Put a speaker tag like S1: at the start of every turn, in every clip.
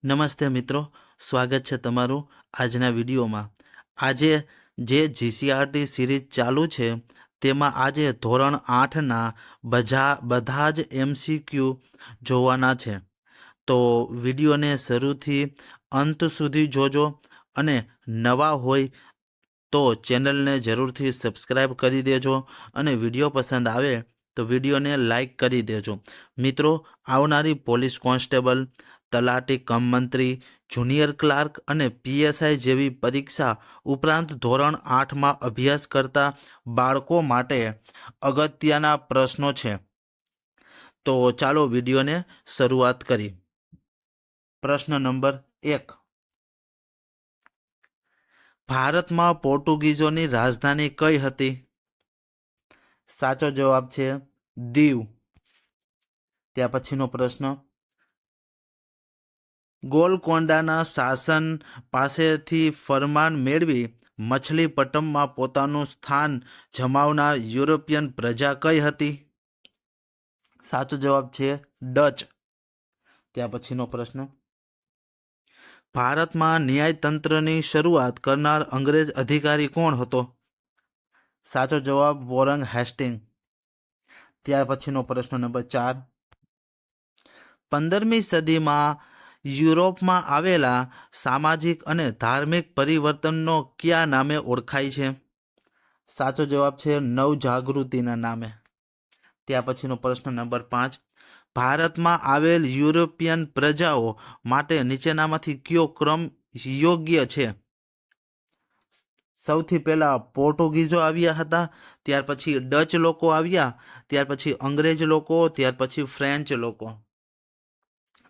S1: નમસ્તે મિત્રો, સ્વાગત છે તમારું આજના વિડીયોમાં। આજે જે જીસીઆરટી સિરીઝ ચાલુ છે તેમાં આજે ધોરણ 8ના બધા જ એમસીક્યુ જોવાના છે। તો વિડીયોને શરૂથી અંત સુધી જોજો અને નવા હોય તો ચેનલને જરૂરથી સબસ્ક્રાઈબ કરી દેજો અને વિડીયો પસંદ આવે તો વિડીયોને લાઈક કરી દેજો। મિત્રો, આવનારી પોલીસ કોન્સ્ટેબલ, તલાટી કમ મંત્રી, જુનિયર ક્લાર્ક અને પીએસઆઈ જેવી પરીક્ષા ઉપરાંત ધોરણ 8માં અભ્યાસ કરતા બાળકો માટે અગત્યના પ્રશ્નો છે। તો ચાલો વિડીયોને શરૂઆત કરી। પ્રશ્ન નંબર 1, ભારતમાં પોર્ટુગીઝોની રાજધાની કઈ હતી? સાચો જવાબ છે દીવ। ત્યાર પછીનો પ્રશ્ન, ગોલકોંડાના શાસન પાસેથી ફરમાન મેળવી મછલીપટ્ટમમાં પોતાનું સ્થાન જમાવનાર યુરોપિયન પ્રજા કઈ હતી? સાચો જવાબ છે ડચ। ત્યાર પછીનો પ્રશ્ન, ભારતમાં ન્યાયતંત્રની શરૂઆત કરનાર અંગ્રેજ અધિકારી કોણ હતો? સાચો જવાબ વોરન હેસ્ટિંગ। ત્યાર પછીનો પ્રશ્ન નંબર 4, 15મી સદીમાં યુરોપમાં આવેલા સામાજિક અને ધાર્મિક પરિવર્તનનો કયા નામે ઓળખાય છે? સાચો જવાબ છે નવજાગૃતિના નામે। ત્યાર પછીનો પ્રશ્ન નંબર 5, ભારતમાં આવેલ યુરોપિયન પ્રજાઓ માટે નીચેનામાંથી કયો ક્રમ યોગ્ય છે? સૌથી પહેલા પોર્ટુગીઝો આવ્યા હતા, ત્યાર પછી ડચ લોકો આવ્યા, ત્યાર પછી અંગ્રેજ લોકો, ત્યાર પછી ફ્રેન્ચ લોકો।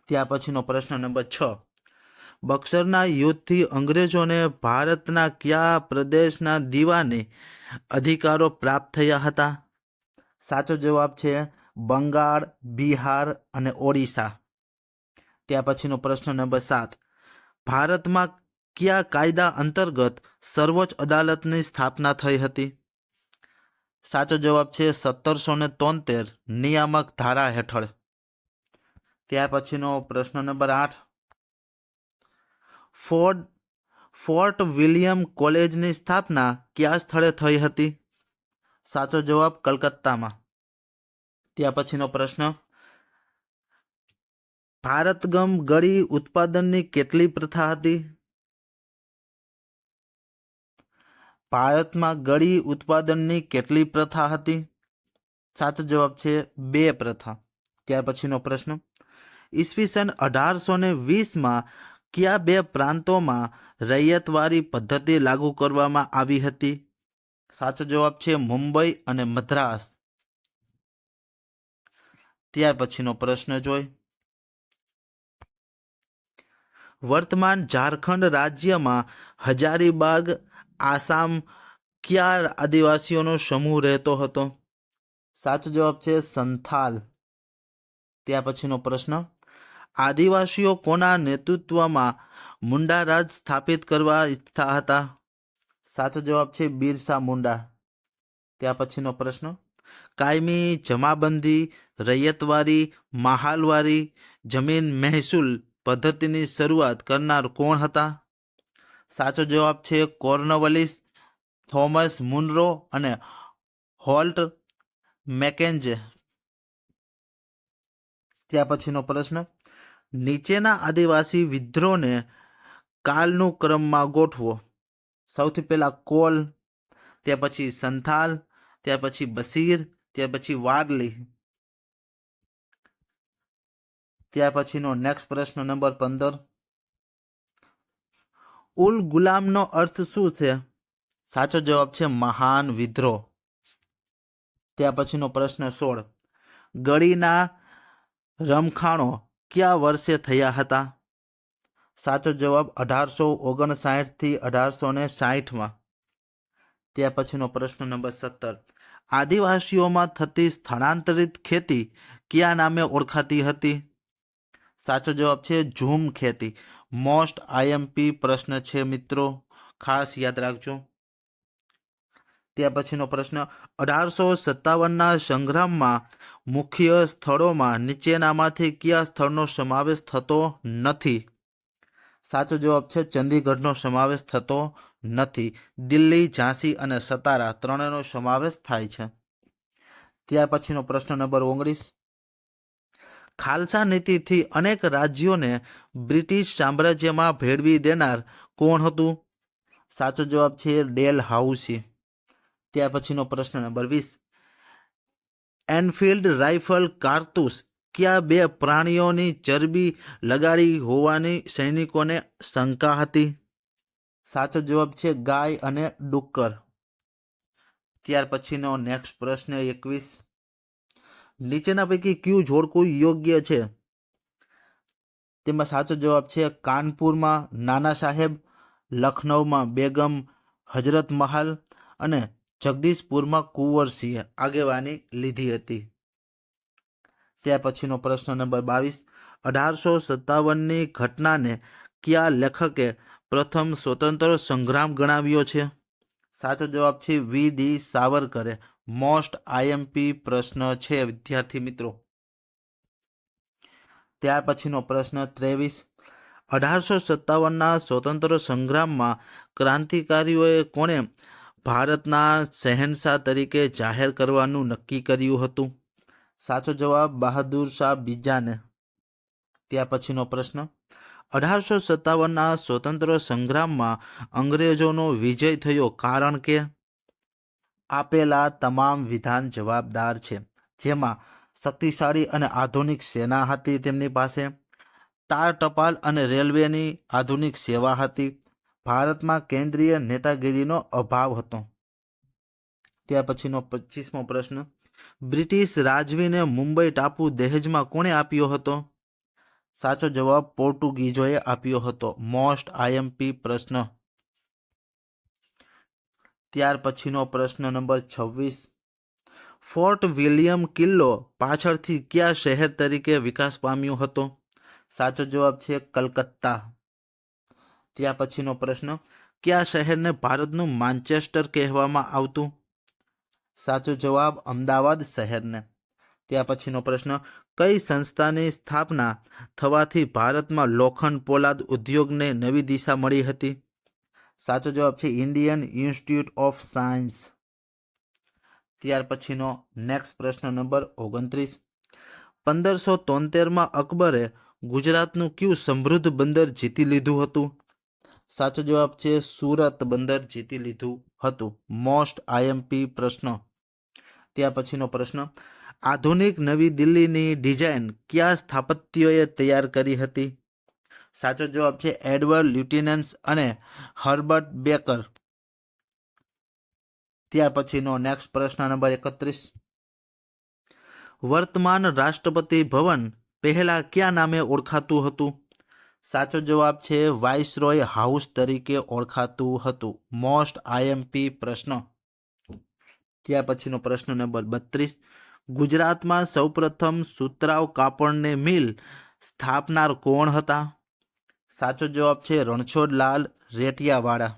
S1: ત્યાર પછીનો પ્રશ્ન નંબર 6, બક્સરના યુદ્ધથી અંગ્રેજોને ભારતના કયા પ્રદેશના દીવાની અધિકારો પ્રાપ્ત થયા હતા? સાચો જવાબ છે બંગાળ, બિહાર અને ઓડિશા। ત્યાર પછીનો પ્રશ્ન નંબર 7, ભારતમાં કયા કાયદા અંતર્ગત સર્વોચ્ચ અદાલતની સ્થાપના થઈ હતી? સાચો જવાબ છે 1773 નિયામક ધારા હેઠળ। ત્યાર પછીનો પ્રશ્ન નંબર 8, ફોર્ટ વિલિયમ કોલેજની સ્થાપના કયા સ્થળે થઈ હતી? સાચો જવાબ કલકત્તામાં। ત્યાર પછીનો પ્રશ્ન, ભારતગમ ગળી ઉત્પાદનની કેટલી પ્રથા હતી? ભારતમાં ગળી ઉત્પાદનની કેટલી પ્રથા હતી? સાચો જવાબ છે 2 પ્રથા। ત્યાર પછીનો પ્રશ્ન, ઈસવીસન 1820માં કયા 2 પ્રાંતોમાં રૈયતવારી પદ્ધતિ લાગુ કરવામાં આવી હતી? સાચો જવાબ છે મુંબઈ અને મદ્રાસ। ત્યાર પછીનો પ્રશ્ન જોઈ, વર્તમાન ઝારખંડ રાજ્યમાં હજારીબાગ આસામ કયા આદિવાસીઓનો સમૂહ રહેતો હતો? સાચો જવાબ છે સંથાલ। ત્યાર પછીનો પ્રશ્ન, આદિવાસીઓ કોના નેતૃત્વમાં મુંડા રાજ સ્થાપિત કરવા ઈચ્છતા હતા? સાચો જવાબ છે બિરસા મુંડા। ત્યાર પછીનો પ્રશ્ન, કાયમી જમાબંધી, રૈયતવારી, મહાલવારી જમીન મહેસૂલ પદ્ધતિની શરૂઆત કરનાર કોણ હતા? સાચો જવાબ છે કોર્નવલિસ, થોમસ મુનરો અને હોલ્ટ મેકેન્જે। ત્યાર પછીનો પ્રશ્ન, નીચેના આદિવાસી વિદ્રોહને કાલનું ક્રમમાં ગોઠવો। સૌથી પહેલા કોલ, ત્યાર પછી સંથાલ, ત્યાર પછી બસીર, ત્યાર પછી વારલી। ત્યાર પછીનો નેક્સ્ટ પ્રશ્ન નંબર 15, ઉલ ગુલામનો અર્થ શું છે? સાચો જવાબ છે મહાન વિદ્રોહ। ત્યાર પછીનો પ્રશ્ન 16, ગળીના રમખાણો કયા વર્ષે થયા હતા? સાચો જવાબ 1859 થી 1860માં। ત્યાર પછીનો પ્રશ્ન નંબર 17, આદિવાસીઓમાં થતી સ્થળાંતરિત ખેતી કયા નામે ઓળખાતી હતી? સાચો જવાબ છે ઝૂમ ખેતી। મોસ્ટ આઈએમપી પ્રશ્ન છે મિત્રો, ખાસ યાદ રાખજો। ત્યાર પછીનો પ્રશ્ન, 1857ના સંગ્રામમાં મુખ્ય સ્થળોમાં નીચેનામાંથી કયા સ્થળનો સમાવેશ થતો નથી? સાચો જવાબ છે ચંદીગઢનો સમાવેશ થતો નથી. દિલ્હી, ઝાંસી અને સતારા ત્રણેયનો સમાવેશ થાય છે. ત્યાર પછીનો પ્રશ્ન નંબર 19. ખાલસા નીતિથી અનેક રાજ્યોને બ્રિટિશ સામ્રાજ્યમાં ભેળવી દેનાર કોણ હતું? સાચો જવાબ છે ડેલહાઉસી. ત્યાર પછીનો પ્રશ્ન નંબર 20. એનફિલ્ડ રાઇફલ કારતૂસ કયા બે પ્રાણીઓની ચરબી લગાડી હોવાની સૈનિકોને શંકા હતી? સાચો જવાબ છે ગાય અને ડુક્કર. ત્યાર પછીનો નેક્સ્ટ પ્રશ્ન 21. નીચેના પૈકી કયું જોડકું યોગ્ય છે? તેમાં સાચો જવાબ છે કાનપુરમાં નાના સાહેબ, લખનૌમાં બેગમ હજરત મહાલ અને જગદીશપુરમાં કુંવરસિંહે આગેવાની લીધી હતી. ત્યાર પછીનો પ્રશ્ન નંબર 22. 1857ની ઘટનાને કયા લેખકે પ્રથમ સ્વતંત્ર સંગ્રામ ગણાવ્યો છે? સાચો જવાબ છે વી.ડી. સાવરકરે. મોસ્ટ આઈએમપી પ્રશ્ન છે વિદ્યાર્થી મિત્રો. ત્યાર પછીનો પ્રશ્ન 23. 1857ના સ્વતંત્ર સંગ્રામમાં ક્રાંતિકારીઓએ કોણે ભારતના શહેનશાહ તરીકે જાહેર કરવાનું નક્કી કર્યું હતું? સાચો જવાબ બહાદુર શાહ બીજાને. ત્યાર પછીનો પ્રશ્ન 1857ના સ્વતંત્ર સંગ્રામમાં અંગ્રેજોનો વિજય થયો કારણ કે? આપેલા તમામ વિધાન જવાબદાર છે, જેમાં શક્તિશાળી અને આધુનિક સેના હતી તેમની પાસે, તાર ટપાલ અને રેલવેની આધુનિક સેવા હતી, ભારતમાં કેન્દ્રીય નેતાગીરીનો અભાવ હતો. ત્યાર પછીનો 25મો પ્રશ્ન. બ્રિટિશ રાજવીને મુંબઈ ટાપુ દહેજમાં કોણે આપ્યો હતો? સાચો જવાબ પોર્ટુગીઝોએ આપ્યો હતો. મોસ્ટ આઈએમપી પ્રશ્ન. ત્યાર પછીનો પ્રશ્ન નંબર 26. ફોર્ટ વિલિયમ કિલ્લો પાછળથી કયા શહેર તરીકે વિકાસ પામ્યો હતો? સાચો જવાબ છે કલકત્તા. ત્યાર પછીનો પ્રશ્ન. કયા શહેરને ભારતનું માન્ચેસ્ટર કહેવામાં આવતું? સાચો જવાબ અમદાવાદ શહેરને. ત્યાર પછીનો પ્રશ્ન. કઈ સંસ્થાની સ્થાપના થવાથી ભારતમાં લોખંડ પોલાદ ઉદ્યોગને નવી દિશા મળી હતી? સાચો જવાબ છે ઇન્ડિયન ઇન્સ્ટિટ્યૂટ ઓફ સાયન્સ. ત્યાર પછીનો નેક્સ્ટ પ્રશ્ન નંબર 29. 1573માં અકબરે ગુજરાતનું કયું સમૃદ્ધ બંદર જીતી લીધું હતું? સાચો જવાબ છે સુરત બંદર જીતી લીધું હતું. મોસ્ટ આઈએમપી પ્રશ્ન. ત્યાર પછીનો પ્રશ્ન. આધુનિક નવી દિલ્હીની ડિઝાઇન કયા સ્થાપત્યોએ તૈયાર કરી હતી? સાચો જવાબ છે એડવર્ડ લ્યુટિનન્સ અને હર્બર્ટ બેકર. ત્યાર પછીનો નેક્સ્ટ પ્રશ્ન નંબર 31. વર્તમાન રાષ્ટ્રપતિ ભવન પહેલા કયા નામે ઓળખાતું હતું? સાચો જવાબ છે વાઇસરોય હાઉસ તરીકે ઓળખાતું હતું. મોસ્ટ આઈએમપી પ્રશ્ન. ત્યાર પછીનો પ્રશ્ન નંબર 32. ગુજરાતમાં સૌપ્રથમ સુતરાઉ કાપડને મિલ સ્થાપનાર કોણ હતા? સાચો જવાબ છે રણછોડલાલ રેટિયાવાળા.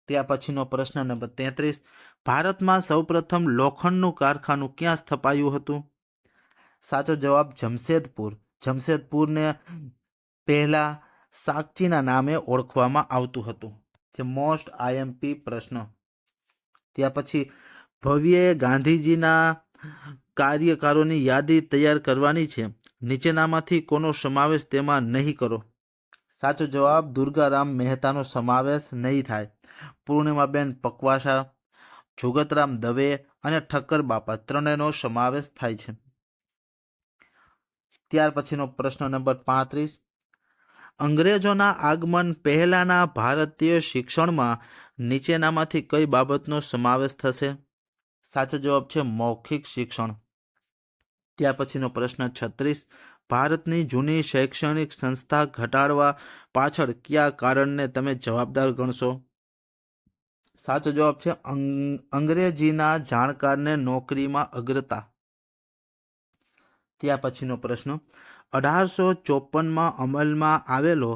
S1: ત્યાર પછીનો પ્રશ્ન નંબર 33. ભારતમાં સૌપ્રથમ લોખંડનું કારખાનું ક્યાં સ્થપાયું હતું? સાચો જવાબ જમશેદપુર. જમશેદપુરને પહેલા સાગચીના નામે ઓળખવામાં આવતું હતું. જે મોસ્ટ આઈએમપી પ્રશ્ન. ત્યાર પછી ભવ્યએ ગાંધીજીના કાર્યકારોની યાદી તૈયાર કરવાની છે. નીચેનામાંથી કોનો સમાવેશ તેમાં નહીં કરો? સાચો જવાબ દુર્ગારામ મહેતાનો સમાવેશ નહીં થાય. પૂર્ણિમાબેન પકવાસા, જુગતરામ દવે અને ઠક્કર બાપા ત્રણેયનો સમાવેશ થાય છે. ત્યાર પછીનો પ્રશ્ન નંબર 35. અંગ્રેજોના આગમન પહેલાના ભારતીય શિક્ષણમાં નીચેનામાંથી કઈ બાબતનો સમાવેશ થશે? સાચો જવાબ છે મૌખિક શિક્ષણ. ત્યાર પછીનો પ્રશ્ન 36. ભારતની જૂની શૈક્ષણિક સંસ્થા ઘટાડવા પાછળ કયા કારણને તમે જવાબદાર ગણશો? સાચો જવાબ છે અંગ્રેજીના જાણકારને નોકરીમાં અગ્રતા. ત્યાર પછીનો પ્રશ્ન. 1854માં અમલમાં આવેલો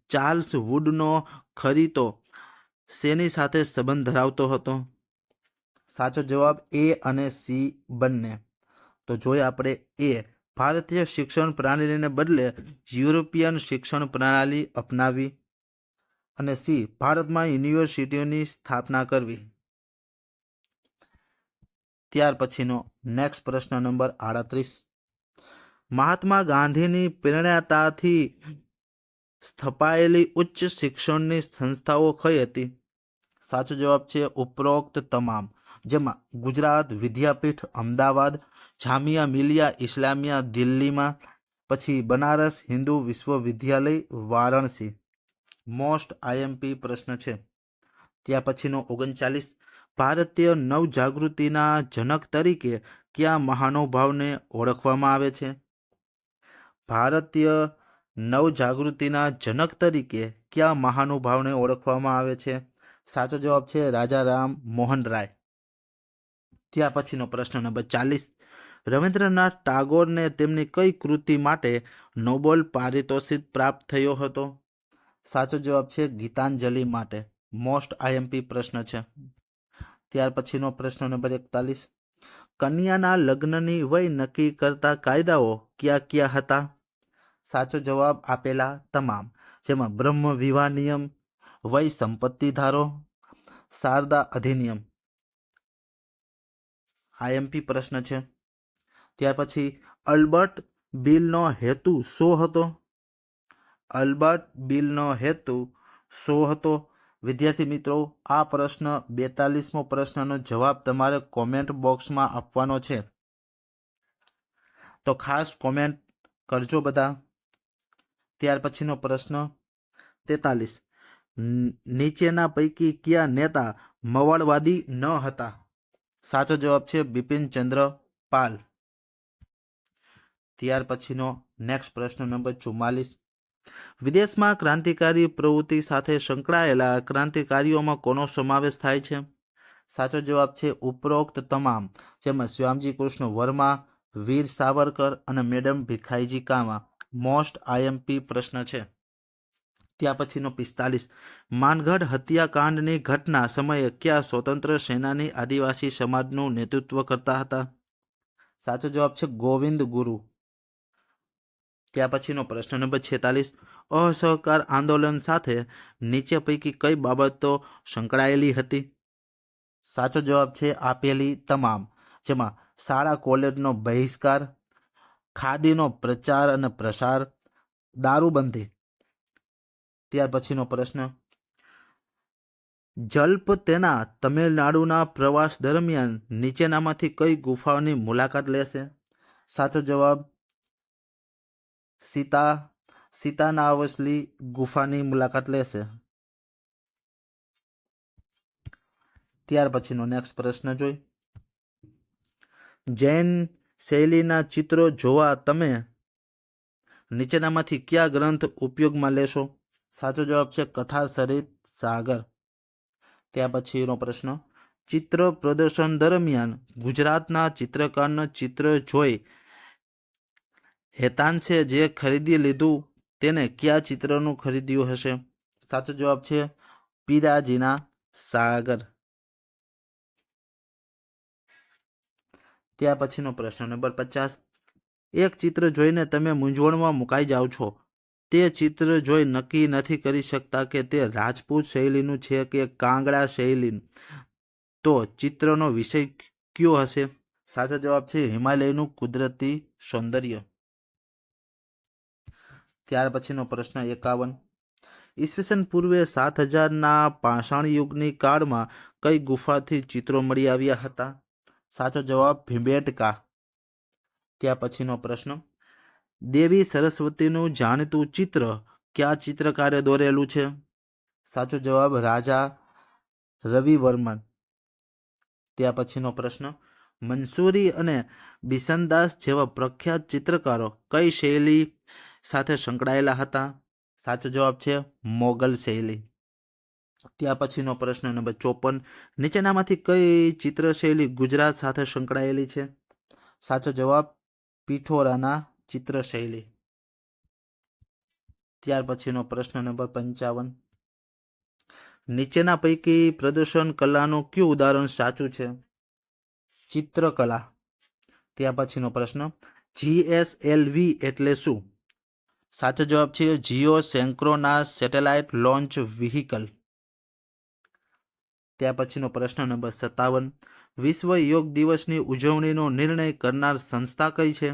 S1: ચાર્લ્સ વુડનો ખરીતો શેની સાથે સંબંધ ધરાવતો હતો? સાચો જવાબ એ અને સી બંને. તો જોઈએ આપણે એ ભારતીય શિક્ષણ પ્રણાલીને બદલે યુરોપિયન શિક્ષણ પ્રણાલી અપનાવી. અને સી, ભારતમાં યુનિવર્સિટીઓની સ્થાપના કરવી. ત્યાર પછીનો નેક્સ્ટ પ્રશ્ન નંબર 38. મહાત્મા ગાંધીની પ્રેરણાથી સ્થપાયેલી ઉચ્ચ શિક્ષણની સંસ્થાઓ કઈ હતી? સાચો જવાબ છે ઉપરોક્ત તમામ, જેમાં ગુજરાત વિદ્યાપીઠ અમદાવાદ, જામિયા મિલિયા ઇસ્લામિયા દિલ્હીમાં, પછી બનારસ હિન્દુ વિશ્વવિદ્યાલય વારાણસી. મોસ્ટ આઈએમપી પ્રશ્ન છે. ત્યાં પછીનો 39. ભારતીય નવજાગૃતિના જનક તરીકે કયા મહાનુભાવને ઓળખવામાં આવે છે? ભારતીય નવજાગૃતિના જનક તરીકે કયા મહાનુભાવને ઓળખવામાં આવે છે? સાચો જવાબ છે રાજા રામ મોહન રાય. ત્યાં પછીનો પ્રશ્ન નંબર 40. રવિન્દ્રનાથ ટાગોરને તેમની કઈ કૃતિ માટે નોબેલ પારિતોષિક પ્રાપ્ત થયો હતો? સાચો જવાબ છે ગીતાંજલિ માટે. મોસ્ટ આઈએમપી પ્રશ્ન છે. ત્યાર પછીનો પ્રશ્ન નંબર 41. કન્યાના લગ્નની વય નક્કી કરતા કાયદાઓ કયા કયા હતા? સાચો જવાબ આપેલા તમામ, જેમાં બ્રહ્મ વિવાહ નિયમ, વય સંપત્તિ ધારો, શારદા અધિનિયમ. આઈએમપી પ્રશ્ન છે. ત્યાર પછી અલ્બર્ટ બિલનો હેતુ શું હતો? અલ્બર્ટ બિલનો હેતુ શું હતો? વિદ્યાર્થી મિત્રો, આ પ્રશ્ન 42મો પ્રશ્નનો જવાબ તમારે કોમેન્ટ બોક્સમાં આપવાનો છે, તો ખાસ કોમેન્ટ કરજો બધા. ત્યાર પછીનો પ્રશ્ન 43. નીચેના પૈકી કયા નેતા મવાળવાદી ન હતા? સાચો જવાબ છે બિપિનચંદ્ર પાલ. ત્યાર પછીનો નેક્સ્ટ પ્રશ્ન નંબર 44. વિદેશમાં ક્રાંતિકારી પ્રવૃત્તિ સાથે સંકળાયેલા ક્રાંતિકારીઓમાં કોનો સમાવેશ થાય છે? સાચો જવાબ છે ઉપરોક્ત તમામ, જેમાં શ્યામજી કૃષ્ણ વર્મા, વીર સાવરકર અને મેડમ ભીખાઈજી કામા. મોસ્ટ આઈએમપી પ્રશ્ન છે. ત્યાં પછીનો 45. માનગઢ હત્યાકાંડની ઘટના સમયે કયા સ્વતંત્ર સેનાની આદિવાસી સમાજનું નેતૃત્વ કરતા હતા? સાચો જવાબ છે ગોવિંદ ગુરુ. ત્યાં પછીનો પ્રશ્ન નંબર 46. અસહકાર આંદોલન સાથે નીચે પૈકી કઈ બાબતો સંકળાયેલી હતી? સાચો જવાબ છે આપેલી તમામ, જેમાં શાળા કોલેજનો બહિષ્કાર, ખાદીનો પ્રચાર અને પ્રસાર, દારૂબંધી. ત્યાર પછીનો પ્રશ્ન. જલ્પ તેના તમિલનાડુના પ્રવાસ દરમિયાન નીચેનામાંથી કઈ ગુફાઓની મુલાકાત લેશે? સાચો જવાબ સીતાનાવસલી ગુફાની મુલાકાત લેશે. ત્યાર પછીનો નેક્સ્ટ પ્રશ્ન જોઈ. જૈન શૈલીના ચિત્રો જોવા તમે નીચેનામાંથી કયા ગ્રંથ ઉપયોગમાં લેશો? સાચો જવાબ છે કથા સરિત સાગર. ત્યાર પછીનો પ્રશ્ન. ચિત્ર પ્રદર્શન દરમિયાન ગુજરાતના ચિત્રકારનું ચિત્ર જોઈ હેતાંશે જે ખરીદી લીધું તેને કયા ચિત્રનું ખરીદ્યું હશે? સાચો જવાબ છે પીરાજીના સાગર. ત્યાર પછીનો પ્રશ્ન નંબર 50. એક ચિત્ર જોઈને તમે મૂંઝવણમાં મુકાઈ જાઓ છો. તે ચિત્ર જોઈ નક્કી નથી કરી શકતા કે તે રાજપૂત શૈલીનું છે કે કાંગડા શૈલીનું, તો ચિત્રનો વિષય કયો હશે? સાચો જવાબ છે હિમાલયનું કુદરતી સૌંદર્ય. ત્યાર પછીનો પ્રશ્ન 51. ઈસવીસન પૂર્વે 7000ના પાષાણ યુગની કાળમાં કઈ ગુફાથી ચિત્રો મળી આવ્યા હતા? સાચો જવાબ ભીંબેટકા. ત્યાં પછીનો પ્રશ્ન. દેવી સરસ્વતીનું જાણીતું ચિત્ર કયા ચિત્રકારે દોરેલું છે? સાચો જવાબ રાજા રવિવર્મન. ત્યાં પછીનો પ્રશ્ન. મંસૂરી અને બિશનદાસ જેવા પ્રખ્યાત ચિત્રકારો કઈ શૈલી સાથે સંકળાયેલા હતા? સાચો જવાબ છે મોગલ શૈલી. ત્યાં પછીનો પ્રશ્ન નંબર 54. નીચેનામાંથી કઈ ચિત્રશૈલી ગુજરાત સાથે સંકળાયેલી છે? સાચો જવાબ પિઠોરાના ચિત્રશૈલી. ત્યાર પછીનો પ્રશ્ન નંબર 55. નીચેના પૈકી પ્રદર્શન કલાનું કયું ઉદાહરણ સાચું છે? ચિત્રકલા. ત્યાં પછીનો પ્રશ્ન. GSLV એટલે શું? સાચો જવાબ છે જીઓ સેન્ક્રોનાસ સેટેલાઇટ લોન્ચ વ્હીકલ. ત્યાર પછીનો પ્રશ્ન નંબર 57. વિશ્વ યોગ દિવસની ઉજવણીનો નિર્ણય કરનાર સંસ્થા કઈ છે?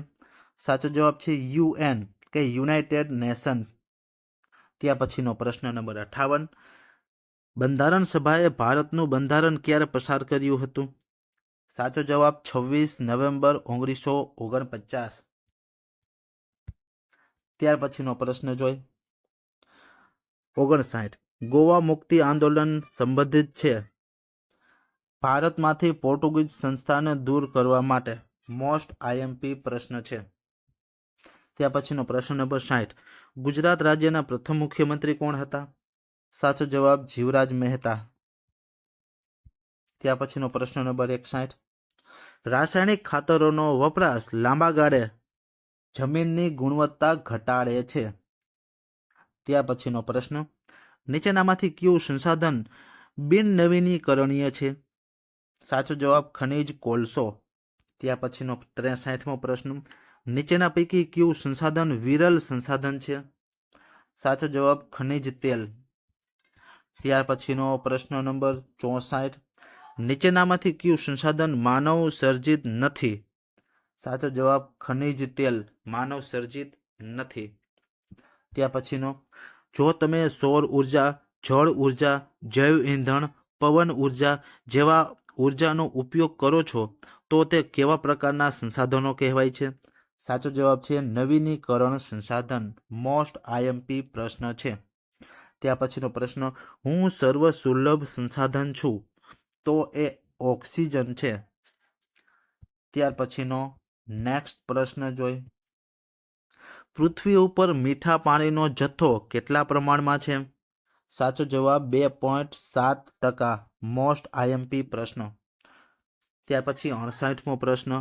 S1: સાચો જવાબ છે UN કે યુનાઇટેડ નેશન્સ. ત્યાર પછીનો પ્રશ્ન નંબર 58. બંધારણ સભાએ ભારતનું બંધારણ ક્યારે પસાર કર્યું હતું? સાચો જવાબ 26 નવેમ્બર 1949. ત્યાર પછીનો પ્રશ્ન જોઈ 59. ગોવા મુક્તિ આંદોલન સંબંધિત છે ભારતમાંથી પોર્ટુગીઝ સંસ્થાને દૂર કરવા માટે. મોસ્ટ આઈએમપી પ્રશ્ન છે. ત્યાર પછીનો પ્રશ્ન નંબર 60. ગુજરાત રાજ્યના પ્રથમ મુખ્યમંત્રી કોણ હતા? સાચો જવાબ જીવરાજ મહેતા. ત્યાર પછીનો પ્રશ્ન નંબર 61. રાસાયણિક ખાતરોનો વપરાશ લાંબા ગાળે જમીનની ગુણવત્તા ઘટાડે છે. ત્યાર પછીનો પ્રશ્ન, નીચેનામાંથી કયું સંસાધન બિનનવીનીકરણીય છે? સાચો જવાબ ખનિજ કોલસો. ત્યાર પછીનો 63મો પ્રશ્ન, નીચેના પૈકી કયું સંસાધન વિરલ સંસાધન છે? સાચો જવાબ ખનિજ તેલ. ત્યાર પછીનો પ્રશ્ન નંબર 64, નીચેનામાંથી કયું સંસાધન માનવ સર્જિત નથી? સાચો જવાબ ખનિજ તેલ માનવ સર્જિત નથી. ત્યાર પછીનો, જો તમે સૌર ઉર્જા, જળ ઉર્જા, જૈવ ઇંધણ, પવન ઉર્જા જેવા ઉર્જાનો ઉપયોગ કરો છો તો તે કેવા પ્રકારના સંસાધનો કહેવાય છે? સાચો જવાબ છે નવીનીકરણ સંસાધન. મોસ્ટ આઈએમપી પ્રશ્ન છે. ત્યાર પછીનો પ્રશ્ન, હું સર્વ સુલભ સંસાધન છું તો એ ઓક્સિજન છે. ત્યાર પછીનો નેક્સ્ટ પ્રશ્ન જોઈ, પૃથ્વી ઉપર મીઠા પાણીનો જથ્થો કેટલા પ્રમાણમાં છે? સાચો જવાબ 2.7%. મોસ્ટ આઈએમપી પ્રશ્ન. ત્યાર પછી 68મો પ્રશ્ન,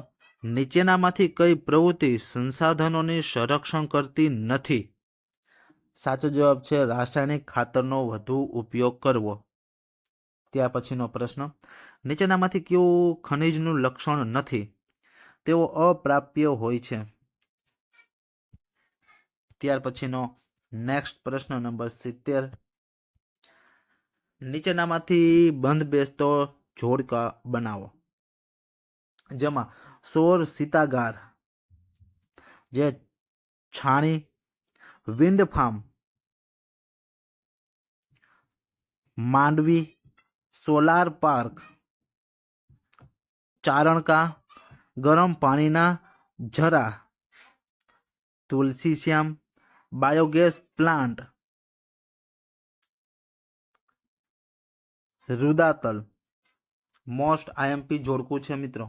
S1: નીચેનામાંથી કઈ પ્રવૃત્તિ સંસાધનોની સંરક્ષણ કરતી નથી? સાચો જવાબ છે રાસાયણિક ખાતરનો વધુ ઉપયોગ કરવો. ત્યાર પછીનો પ્રશ્ન, નીચેનામાંથી કયું ખનિજનું લક્ષણ નથી? તેઓ અપ્રાપ્ય હોય છે. ત્યાર પછીનો નેક્સ્ટ પ્રશ્ન નંબર 70, નીચેનામાંથી બંધ બેસતો જોડકા બનાવો. જેમાં સૌર શીતાગાર, જે Chhani, wind farm, Mandvi, solar park, Charanka, ગરમ પાણીના ઝરા, Tulsishyam, biogas plant, Rudatal. Most IMP જોડકું છે મિત્રો.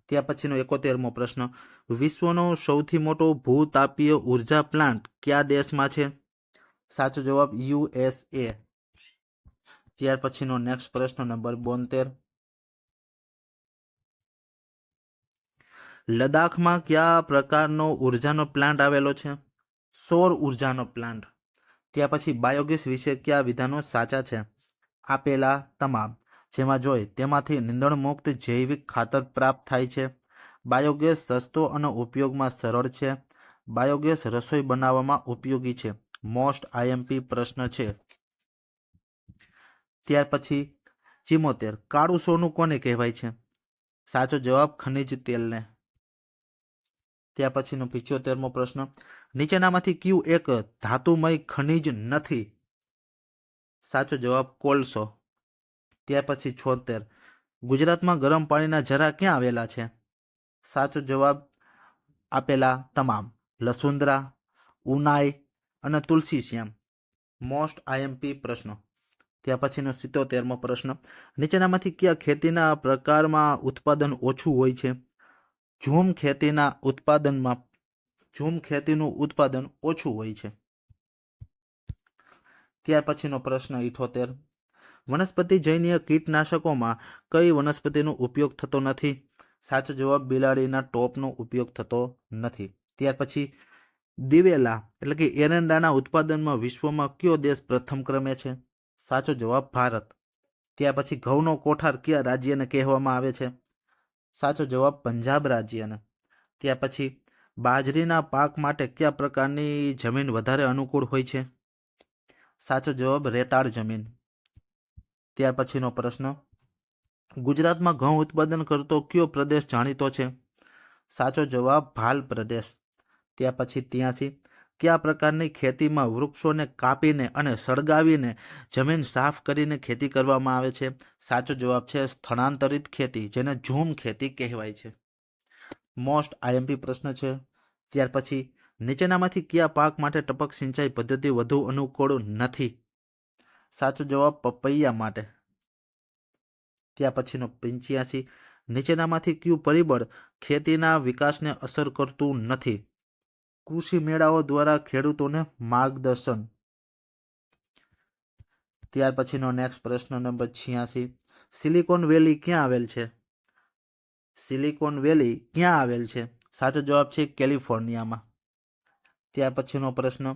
S1: ત્યાર પછીનો 71મો પ્રશ્ન, વિશ્વનો સૌથી મોટો ભૂતાપીય ઉર્જા પ્લાન્ટ કયા દેશમાં છે? સાચો જવાબ USA. ત્યાર પછીનો નેક્સ્ટ પ્રશ્ન નંબર 72, લદ્દાખમાં કયા પ્રકારનો ઉર્જાનો પ્લાન્ટ આવેલો છે? સૌર ઉર્જાનો પ્લાન્ટ. ત્યાર પછી બાયોગેસ વિશે કયા વિધાનો સાચા છે? આપેલા તમામ. જેમાં જોઈ તેમાંથી નિંદણ મુક્ત જૈવિક ખાતર પ્રાપ્ત થાય છે. બાયોગેસ સસ્તો અને ઉપયોગમાં સરળ છે. બાયોગેસ રસોઈ બનાવવામાં ઉપયોગી છે. મોસ્ટ આઈએમપી પ્રશ્ન છે. ત્યાર પછી 74, કાળું સોનું કોને કહેવાય છે? સાચો જવાબ ખનિજ તેલને. ત્યાર પછીનો 75મો પ્રશ્ન, નીચેનામાંથી કયું એક ધાતુમય ખનિજ નથી? સાચો જવાબ કોલસો. ત્યાર પછી 76, ગુજરાતમાં ગરમ પાણીના ઝરા ક્યાં આવેલા છે? સાચો જવાબ આપેલા તમામ, લસુંદરા, ઉનાઈ અને તુલસીશ્યામ. મોસ્ટ આઈએમપી પ્રશ્નો. ત્યાર પછીનો 77મો પ્રશ્ન, નીચેનામાંથી કયા ખેતીના પ્રકારમાં ઉત્પાદન ઓછું હોય છે? ઝૂમ ખેતીનું ઉત્પાદન ઓછું હોય છે. ત્યાર પછીનો પ્રશ્ન 78, વનસ્પતિજન્ય કીટનાશકોમાં કઈ વનસ્પતિનો ઉપયોગ થતો નથી? સાચો જવાબ બિલાડીના ટોપનો ઉપયોગ થતો નથી. ત્યાર પછી દિવેલા એટલે કે એરંડાના ઉત્પાદનમાં વિશ્વમાં કયો દેશ પ્રથમ ક્રમે છે? સાચો જવાબ ભારત. ત્યાર પછી ઘઉંનો કોઠાર કયા રાજ્યને કહેવામાં આવે છે? સાચો જવાબ પંજાબ રાજ્યને. ત્યાર પછી બાજરીના પાક માટે કયા પ્રકારની જમીન વધારે અનુકૂળ હોય છે? સાચો જવાબ રેતાળ જમીન. ત્યાર પછીનો પ્રશ્ન, ગુજરાતમાં ઘઉં ઉત્પાદન કરતો કયો પ્રદેશ જાણીતો છે? સાચો જવાબ ભાલ પ્રદેશ. ત્યાર પછી 83, કયા પ્રકારની ખેતીમાં વૃક્ષોને કાપીને અને સળગાવીને જમીન સાફ કરીને ખેતી કરવામાં આવે છે? સાચો જવાબ છે સ્થળાંતરિત ખેતી, જેને ઝૂમ ખેતી કહેવાય છે. મોસ્ટ આઈએમપી પ્રશ્ન છે. ત્યાર પછી, નીચેનામાંથી કયા પાક માટે ટપક સિંચાઈ પદ્ધતિ વધુ અનુકૂળ નથી? સાચો જવાબ પપૈયા માટે. ત્યાર પછીનો 85, નીચેનામાંથી કયું પરિબળ ખેતીના વિકાસને અસર કરતું નથી? કૃષિ મેળાઓ દ્વારા ખેડૂતોને માર્ગદર્શન. ત્યાર પછીનો નેક્સ્ટ પ્રશ્ન નંબર 86, સિલિકોન વેલી ક્યાં આવેલ છે? સિલિકોન વેલી ક્યાં આવેલ છે? સાચો જવાબ છે કેલિફોર્નિયામાં. ત્યાર પછીનો પ્રશ્ન,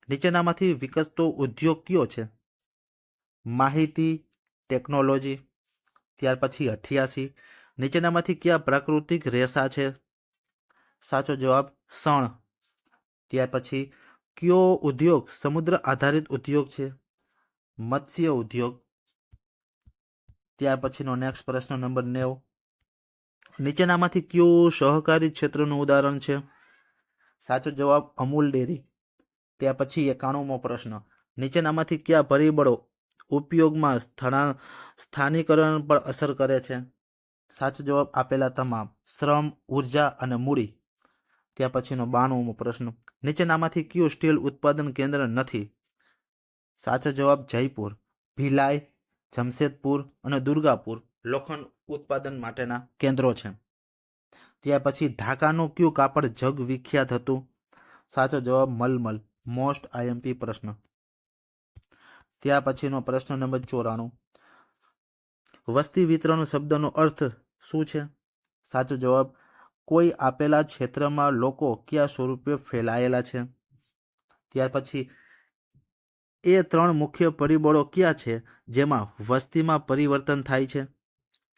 S1: નીચેનામાંથી વિકસતો ઉદ્યોગ કયો છે? માહિતી ટેકનોલોજી. ત્યાર પછી 88, નીચેનામાંથી કયા પ્રાકૃતિક રેસા છે? સાચો જવાબ શણ. ત્યાર પછી, કયો ઉદ્યોગ સમુદ્ર આધારિત ઉદ્યોગ છે? મત્સ્ય ઉદ્યોગ. ત્યાર પછીનો નેક્સ્ટ પ્રશ્ન નંબર 90, નીચેનામાંથી કયું સહકારી ક્ષેત્રનું ઉદાહરણ છે? સાચો જવાબ અમૂલ ડેરી. ત્યાર પછી 91મો પ્રશ્ન, નીચેનામાંથી કયા પરિબળો ઉપયોગમાં સ્થાનીકરણ પર અસર કરે છે? સાચો જવાબ આપેલા તમામ, શ્રમ, ઉર્જા અને મૂડી. ત્યાર પછીનો 92મો પ્રશ્ન, નીચેનામાંથી કયું સ્ટીલ ઉત્પાદન કેન્દ્ર નથી? સાચો જવાબ જયપુર, ભિલાઈ, જમશેદપુર અને દુર્ગાપુર લોખંડ ઉત્પાદન માટેના કેન્દ્રો છે. ત્યાર પછી, ઢાકાનું કયું કાપડ જગ વિખ્યાત હતું? સાચો જવાબ મલમલ. મોસ્ટ આઈએમપી પ્રશ્ન. ત્યાર પછીનો પ્રશ્ન નંબર 94, વસ્તી વિતરણ શબ્દનો અર્થ શું છે? સાચો જવાબ કોઈ આપેલા ક્ષેત્રમાં લોકો કયા સ્વરૂપે ફેલાયેલા છે. ત્યાર પછી, એ 3 મુખ્ય પરિબળો કયા છે જેમાં વસ્તીમાં પરિવર્તન થાય છે?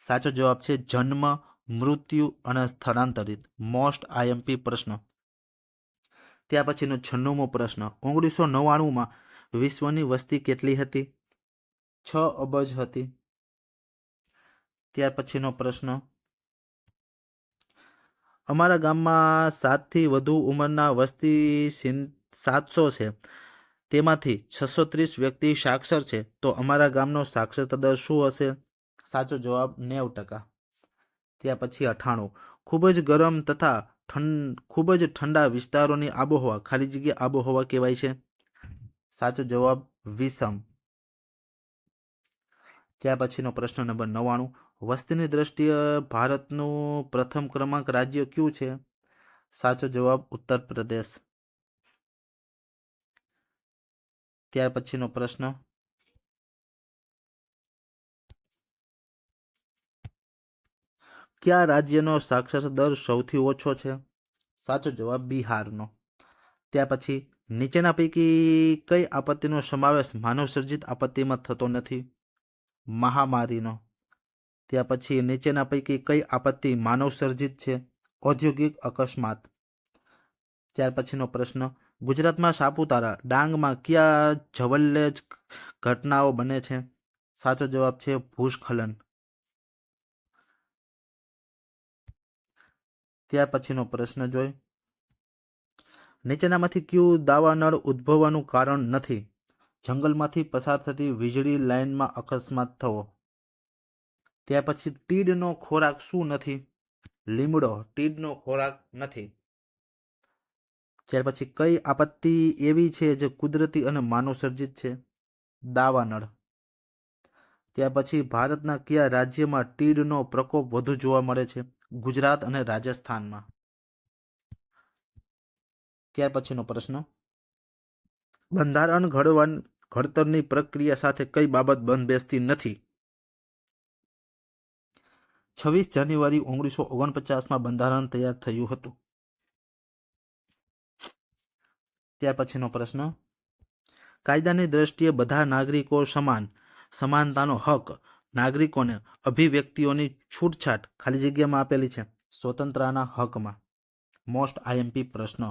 S1: સાચો જવાબ છે જન્મ, મૃત્યુ અને સ્થળાંતરિત. મોસ્ટ આઈએમપી પ્રશ્ન. ત્યાર પછીનો 96મો પ્રશ્ન, 1999માં વિશ્વની વસ્તી કેટલી હતી? 6 અબજ હતી. ત્યાર પછીનો પ્રશ્ન, અમારા ગામમાં 7થી વધુ ઉંમરના વસ્તી 700 છે, તેમાંથી 630 વ્યક્તિ સાક્ષર છે, તો અમારા ગામનો સાક્ષરતા દર શું હશે? સાચો જવાબ 90%. ત્યાર પછી 98, ખૂબ જ ગરમ તથા ખૂબ જ ઠંડા વિસ્તારોની આબોહવા ખાલી જગ્યા આબોહવા કહેવાય છે. સાચો જવાબ વિષમ. ત્યાર પછીનો પ્રશ્ન નંબર 99, વસ્તીની દ્રષ્ટિએ ભારતનું પ્રથમ ક્રમાંક રાજ્ય કયું છે? સાચો જવાબ ઉત્તર પ્રદેશ. ત્યાર પછીનો પ્રશ્ન, કયા રાજ્યનો સાક્ષરતા દર સૌથી ઓછો છે? સાચો જવાબ બિહારનો. ત્યાર પછી, નીચેના પૈકી કઈ આપત્તિનો સમાવેશ માનવસર્જિત આપત્તિમાં થતો નથી? મહામારીનો. ત્યાર પછી, નીચેના પૈકી કઈ આપત્તિ માનવસર્જિત છે? ઔદ્યોગિક અકસ્માત. ત્યાર પછીનો પ્રશ્ન, ગુજરાતમાં સાપુતારા, ડાંગમાં કયા જવલ્લેજ ઘટનાઓ બને છે? સાચો જવાબ છે ભૂસ્ખલન. ત્યાર પછીનો પ્રશ્ન જોઈ, નીચેનામાંથી કયું દાવાનળ ઉદ્ભવવાનું કારણ નથી? જંગલમાંથી પસાર થતી વીજળી લાઇનમાં અકસ્માત થવો. ત્યાર પછી, તીડનો ખોરાક શું નથી? લીમડો તીડનો ખોરાક નથી. ત્યાર પછી, કઈ આપત્તિ એવી છે જે કુદરતી અને માનવસર્જિત છે? દાવાનળ. ત્યાર પછી, ભારતના કયા રાજ્યમાં તીડનો પ્રકોપ વધુ જોવા મળે છે? ગુજરાત અને રાજસ્થાનમાં. ત્યાર પછીનો પ્રશ્ન, બંધારણ ઘડતરની પ્રક્રિયા સાથે કઈ બાબત બંધ બેસતી નથી? 26 જાન્યુઆરી 1949માં બંધારણ તૈયાર થયું હતું. ત્યાર પછીનો પ્રશ્ન, કાયદાની દ્રષ્ટિએ બધા નાગરિકો સમાનતાનો હક નાગરિકોને અભિવ્યક્તિઓની છૂટછાટ ખાલી જગ્યામાં આપેલી છે સ્વતંત્રતાના હકમાં. મોસ્ટ આઈએમપી પ્રશ્ન.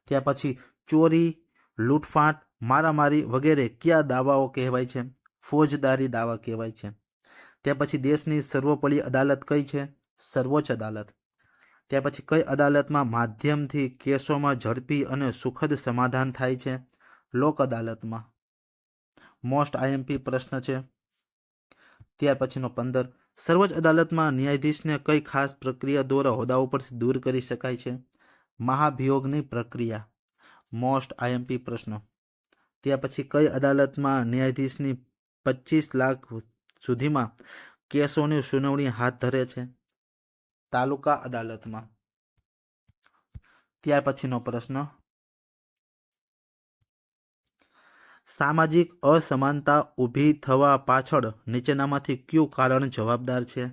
S1: ત્યાર પછી ચોરી, લૂંટફાટ, મારામારી વગેરે કયા દાવાઓ કહેવાય છે? ફોજદારી દાવા કહેવાય છે. ત્યાર પછી દેશની સર્વોપરી અદાલત કઈ છે? સર્વોચ્ચ અદાલત. ત્યાર પછી કઈ અદાલતમાં માધ્યમથી કેસોમાં ઝડપી અને સુખદ સમાધાન થાય છે? લોક અદાલતમાં. મોસ્ટ આઈએમપી પ્રશ્ન છે. ત્યાર પછીનો 15, સર્વોચ્ચ અદાલતમાં ન્યાયાધીશને કઈ ખાસ પ્રક્રિયા દ્વારા હોદ્દા ઉપરથી દૂર કરી શકાય છે? મહાભિયોગની પ્રક્રિયા. મોસ્ટ આઈએમપી પ્રશ્ન. ત્યાર પછી કઈ અદાલતમાં ન્યાયાધીશની 25 લાખ સુધીમાં કેસોની સુનાવણી હાથ ધરે છે? તાલુકા અદાલતમાં. ત્યાર પછીનો પ્રશ્ન, સામાજિક અસમાનતા ઊભી થવા પાછળ નીચેનામાંથી કયું કારણ જવાબદાર છે?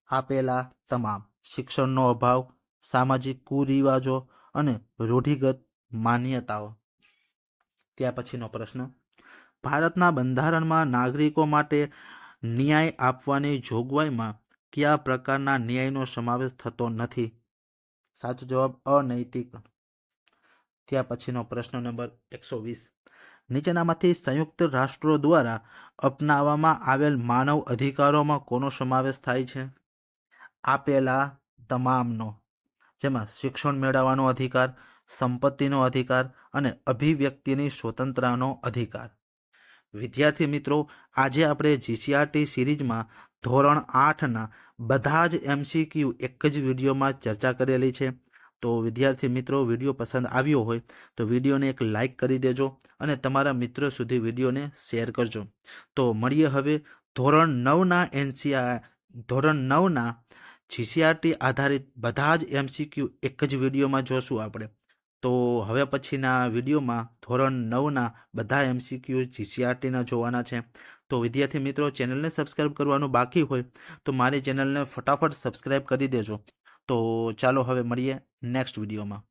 S1: આપેલા તમામ: શિક્ષણનો અભાવ, સામાજિક કુરિવાજો અને રૂઢિગત માન્યતાઓ. ત્યાર પછીનો પ્રશ્ન, ભારતના બંધારણમાં નાગરિકો માટે ન્યાય આપવાની જોગવાઈમાં કયા પ્રકારના ન્યાયનો સમાવેશ થતો નથી? સાચો જવાબ અનૈતિક. ત્યાર પછીનો પ્રશ્ન નંબર 120, નીચેનામાંથી સંયુક્ત રાષ્ટ્રો દ્વારા અપનાવવામાં આવેલ માનવ અધિકારોમાં કોનો સમાવેશ થાય છે? આપેલા તમામનો, જેમાં શિક્ષણ મેળવવાનો અધિકાર, સંપત્તિનો અધિકાર અને અભિવ્યક્તિની સ્વતંત્રતાનો અધિકાર. વિદ્યાર્થી મિત્રો, આજે આપણે જીસીઆરટી સિરીઝમાં ધોરણ 8ના બધા જ એમસીક્યુ એક જ વિડીયોમાં ચર્ચા કરેલી છે. તો વિદ્યાર્થી મિત્રો, વિડીયો પસંદ આવ્યો હોય તો વિડીયોને એક લાઇક કરી દેજો અને તમારા મિત્રો સુધી વિડીયોને શેર કરજો. તો મળીએ હવે ધોરણ 9ના જીસીઆરટી આધારિત બધા જ એમસીક્યુ એક જ વિડીયોમાં જોશું આપણે. તો હવે પછીના વિડીયોમાં ધોરણ 9ના બધા એમસીક્યુ જીસીઆરટીના જોવાના છે. તો વિદ્યાર્થી મિત્રો, ચેનલને સબસ્ક્રાઈબ કરવાનું બાકી હોય તો મારી ચેનલને ફટાફટ સબસ્ક્રાઈબ કરી દેજો. તો ચાલો હવે મળીએ નેક્સ્ટ વિડીયોમાં.